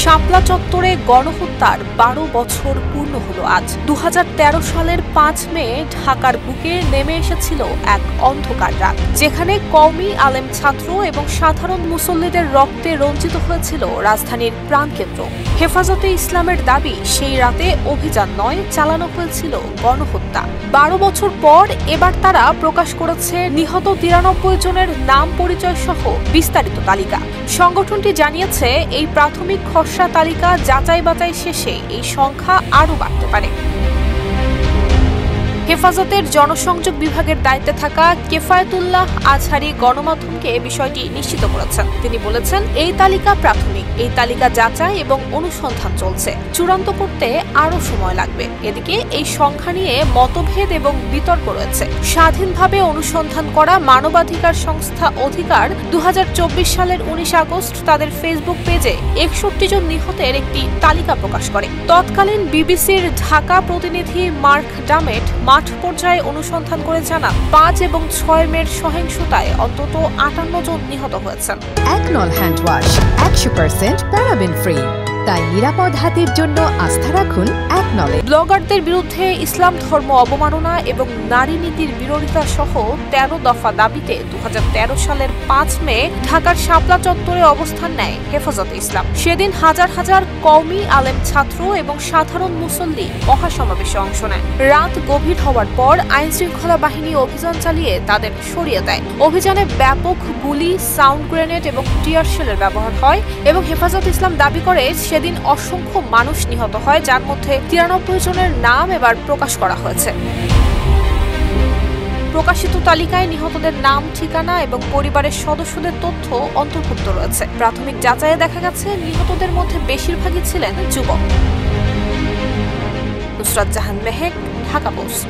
শাপলা চত্বরে গণহত্যার ১২ বছর পূর্ণ হলো আজ। ২০১৩ সালের ৫ মে ঢাকার বুকে নেমে এসেছিল এক অন্ধকার রাত, যেখানে কওমি আলেম ছাত্র এবং সাধারণ মুসল্লিদের রক্তে রঞ্জিত হয়েছিল রাজধানীর প্রাণকেন্দ্র। হেফাজতে ইসলামের দাবি, সেই রাতে অভিযান নয়, চালানো হয়েছিল গণহত্যা। ১২ বছর পর এবার তারা প্রকাশ করেছে নিহত ৯৩ জনের নাম পরিচয় সহ বিস্তারিত তালিকা। সংগঠনটি জানিয়েছে, এই প্রাথমিক খসড়া তালিকা যাচাই বাছাই শেষে এই সংখ্যা আরও বাড়তে পারে। হেফাজতের জনসংযোগ বিভাগের দায়িত্বে থাকা কেফায়েতুল্লাহ আজহারী গণমাধ্যমকে বিষয়টি নিশ্চিত করেছেন। তিনি বলেছেন, এই তালিকা প্রাথমিক, এই তালিকা যাচাই এবং অনুসন্ধান চলছে, চূড়ান্ত করতে আরও সময় লাগবে। এদিকে এই সংখ্যা নিয়ে মতভেদ এবং বিতর্ক রয়েছে। স্বাধীনভাবে অনুসন্ধান করা মানবাধিকার সংস্থা অধিকার ২০২৪ সালের ১৯ আগস্ট তাদের ফেসবুক পেজে ৬১ জন নিহতের একটি তালিকা প্রকাশ করে। তৎকালীন বিবিসির ঢাকা প্রতিনিধি মার্ক ডামেট মাঠ পর্যায়ে অনুসন্ধান করে জানান, ৫ এবং ৬ মের সহিংসতায় অন্তত ৫৮ জন নিহত হয়েছেন। একনল হ্যান্ড ওয়াশ ১০০% প্যারাবেন ফ্রি, তাই নিরাপদ হাতের জন্য আস্থা রাখুন একনলে। ব্লগারদের বিরুদ্ধে ইসলাম ধর্ম অবমাননা এবং নারী নীতির বিরোধিতা সহ ১৩ দফা দাবিতে ২০১৩ সালের ৫ মে ঢাকার শাপলা চত্বরে অবস্থান নেয় হেফাজতে ইসলাম। সেদিন হাজার হাজার কওমি আলেম ছাত্র এবং সাধারণ মুসল্লি মহাসমাবেশে অংশ নেয়। রাত গভীর হওয়ার পর আইনশৃঙ্খলা বাহিনী অভিযান চালিয়ে তাদের সরিয়ে দেয়। অভিযানে ব্যাপক গুলি, সাউন্ড গ্রেনেড এবং টিয়ার শেলের ব্যবহার হয় এবং হেফাজত ইসলাম দাবি করে, সেদিন অসংখ্য মানুষ নিহত হয়, যার মধ্যে ৯৩ জনের নাম এবার প্রকাশ করা হয়েছে। প্রকাশিত তালিকায় নিহতদের নাম, ঠিকানা এবং পরিবারের সদস্যদের তথ্য অন্তর্ভুক্ত রয়েছে। প্রাথমিক যাচাইয়ে দেখা গেছে, নিহতদের মধ্যে বেশিরভাগই ছিলেন যুবক। নুসরাত জাহান মেহেক, ঢাকা পোস্ট।